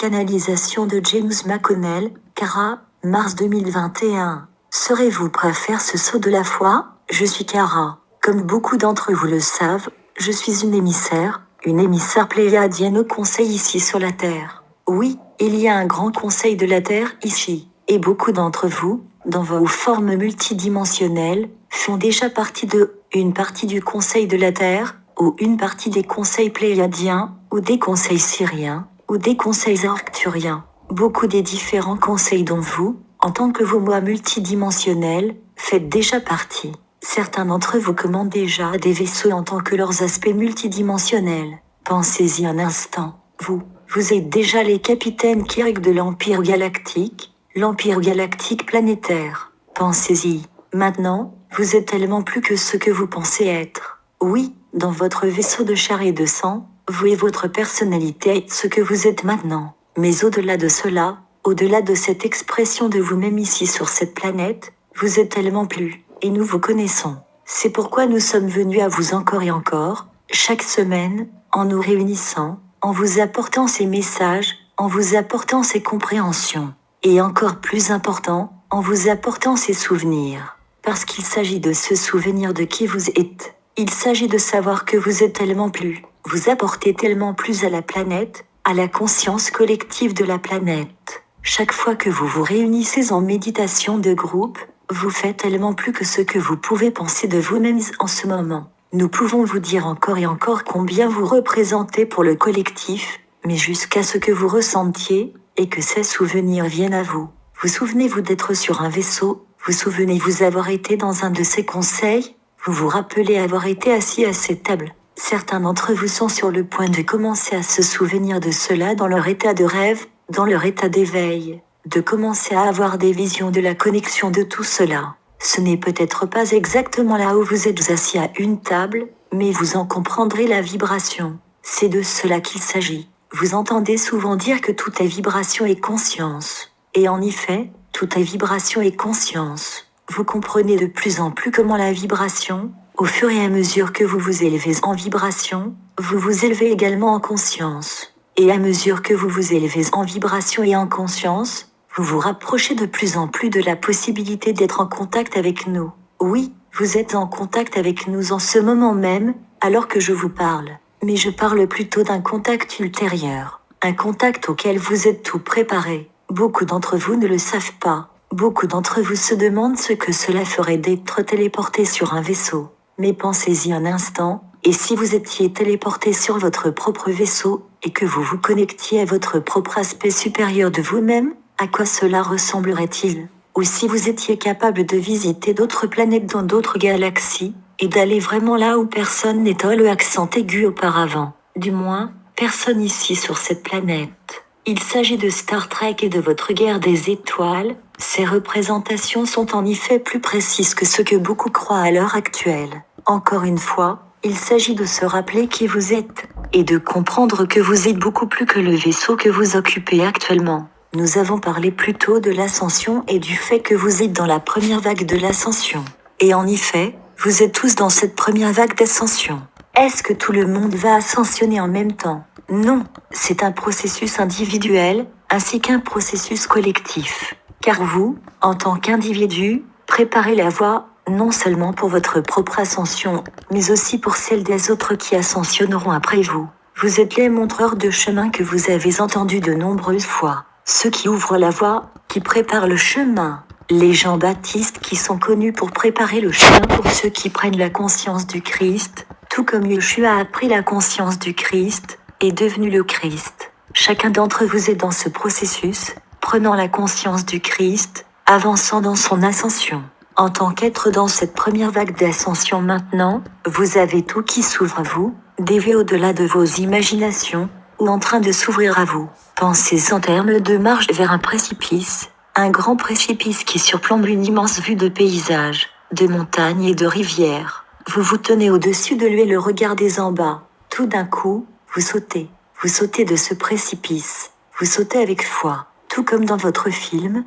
Canalisation de James McConnell, Cara, mars 2021. Serez-vous prêt à faire ce saut de la foi? Je suis Cara. Comme beaucoup d'entre vous le savent, je suis une émissaire pléiadienne au conseil ici sur la Terre. Oui, il y a un grand conseil de la Terre ici, et beaucoup d'entre vous, dans vos formes multidimensionnelles, font déjà partie de une partie du conseil de la Terre, ou une partie des conseils pléiadiens, ou des conseils syriens, ou des conseils arcturiens. Beaucoup des différents conseils dont vous, en tant que vos moi multidimensionnels, faites déjà partie. Certains d'entre vous commandent déjà des vaisseaux en tant que leurs aspects multidimensionnels. Pensez-y un instant. Vous êtes déjà les capitaines Kirk de l'Empire Galactique planétaire. Pensez-y. Maintenant, vous êtes tellement plus que ce que vous pensez être. Oui, dans votre vaisseau de chair et de sang, vous et votre personnalité êtes ce que vous êtes maintenant. Mais au-delà de cela, au-delà de cette expression de vous-même ici sur cette planète, vous êtes tellement plus, et nous vous connaissons. C'est pourquoi nous sommes venus à vous encore et encore, chaque semaine, en nous réunissant, en vous apportant ces messages, en vous apportant ces compréhensions. Et encore plus important, en vous apportant ces souvenirs. Parce qu'il s'agit de se souvenir de qui vous êtes. Il s'agit de savoir que vous êtes tellement plus. Vous apportez tellement plus à la planète, à la conscience collective de la planète. Chaque fois que vous vous réunissez en méditation de groupe, vous faites tellement plus que ce que vous pouvez penser de vous-même en ce moment. Nous pouvons vous dire encore et encore combien vous représentez pour le collectif, mais jusqu'à ce que vous ressentiez, et que ces souvenirs viennent à vous. Vous souvenez-vous d'être sur un vaisseau, vous souvenez-vous avoir été dans un de ces conseils, vous vous rappelez avoir été assis à cette table. Certains d'entre vous sont sur le point de commencer à se souvenir de cela dans leur état de rêve, dans leur état d'éveil, de commencer à avoir des visions de la connexion de tout cela. Ce n'est peut-être pas exactement là où vous êtes assis à une table, mais vous en comprendrez la vibration. C'est de cela qu'il s'agit. Vous entendez souvent dire que tout est vibration et conscience. Et en effet, tout est vibration et conscience. Vous comprenez de plus en plus comment la vibration, au fur et à mesure que vous vous élevez en vibration, vous vous élevez également en conscience. Et à mesure que vous vous élevez en vibration et en conscience, vous vous rapprochez de plus en plus de la possibilité d'être en contact avec nous. Oui, vous êtes en contact avec nous en ce moment même, alors que je vous parle. Mais je parle plutôt d'un contact ultérieur. Un contact auquel vous êtes tout préparé. Beaucoup d'entre vous ne le savent pas. Beaucoup d'entre vous se demandent ce que cela ferait d'être téléporté sur un vaisseau. Mais pensez-y un instant, et si vous étiez téléporté sur votre propre vaisseau, et que vous vous connectiez à votre propre aspect supérieur de vous-même, à quoi cela ressemblerait-il? Ou si vous étiez capable de visiter d'autres planètes dans d'autres galaxies, et d'aller vraiment là où personne n'était le accent aigu auparavant. Du moins, personne ici sur cette planète. Il s'agit de Star Trek et de votre guerre des étoiles. Ces représentations sont en effet plus précises que ce que beaucoup croient à l'heure actuelle. Encore une fois, il s'agit de se rappeler qui vous êtes, et de comprendre que vous êtes beaucoup plus que le vaisseau que vous occupez actuellement. Nous avons parlé plus tôt de l'ascension et du fait que vous êtes dans la première vague de l'ascension. Et en effet, vous êtes tous dans cette première vague d'ascension. Est-ce que tout le monde va ascensionner en même temps? Non, c'est un processus individuel, ainsi qu'un processus collectif. Car vous, en tant qu'individu, préparez la voie, non seulement pour votre propre ascension, mais aussi pour celle des autres qui ascensionneront après vous. Vous êtes les montreurs de chemin que vous avez entendus de nombreuses fois. Ceux qui ouvrent la voie, qui préparent le chemin. Les Jean-Baptiste qui sont connus pour préparer le chemin pour ceux qui prennent la conscience du Christ, tout comme Yeshua a pris la conscience du Christ, est devenu le Christ. Chacun d'entre vous est dans ce processus, prenant la conscience du Christ, avançant dans son ascension. En tant qu'être dans cette première vague d'ascension maintenant, vous avez tout qui s'ouvre à vous, dévié au-delà de vos imaginations, ou en train de s'ouvrir à vous. Pensez en termes de marche vers un précipice. Un grand précipice qui surplombe une immense vue de paysages, de montagnes et de rivières. Vous vous tenez au-dessus de lui et le regardez en bas. Tout d'un coup, vous sautez. Vous sautez de ce précipice. Vous sautez avec foi. Tout comme dans votre film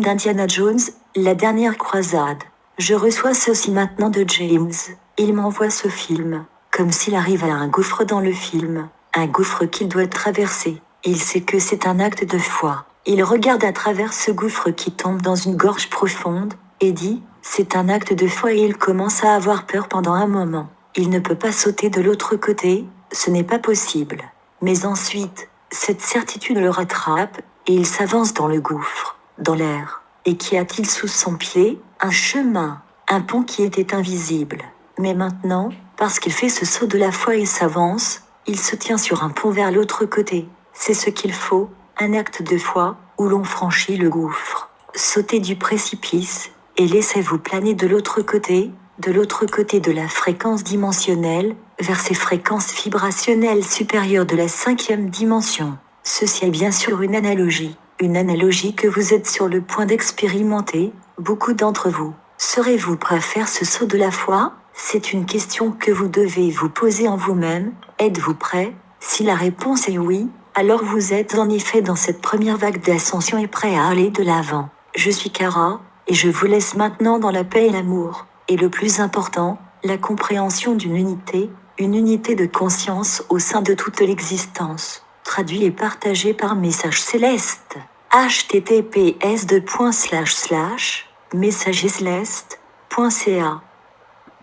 d'Indiana Jones, La Dernière Croisade. Je reçois ceci maintenant de James. Il m'envoie ce film. Comme s'il arrive à un gouffre dans le film. Un gouffre qu'il doit traverser. Il sait que c'est un acte de foi. Il regarde à travers ce gouffre qui tombe dans une gorge profonde, et dit, c'est un acte de foi et il commence à avoir peur pendant un moment. Il ne peut pas sauter de l'autre côté, ce n'est pas possible. Mais ensuite, cette certitude le rattrape, et il s'avance dans le gouffre, dans l'air. Et qu'y a-t-il sous son pied? Un chemin, un pont qui était invisible. Mais maintenant, parce qu'il fait ce saut de la foi et s'avance, il se tient sur un pont vers l'autre côté. C'est ce qu'il faut, un acte de foi, où l'on franchit le gouffre. Sautez du précipice, et laissez-vous planer de l'autre côté de la fréquence dimensionnelle, vers ces fréquences vibrationnelles supérieures de la 5e dimension. Ceci est bien sûr une analogie que vous êtes sur le point d'expérimenter, beaucoup d'entre vous. Serez-vous prêt à faire ce saut de la foi? C'est une question que vous devez vous poser en vous-même. Êtes-vous prêt? Si la réponse est oui, alors vous êtes en effet dans cette première vague d'ascension et prêt à aller de l'avant. Je suis Kara, et je vous laisse maintenant dans la paix et l'amour. Et le plus important, la compréhension d'une unité de conscience au sein de toute l'existence. Traduit et partagé par Message Céleste. https://messagesceleste.ca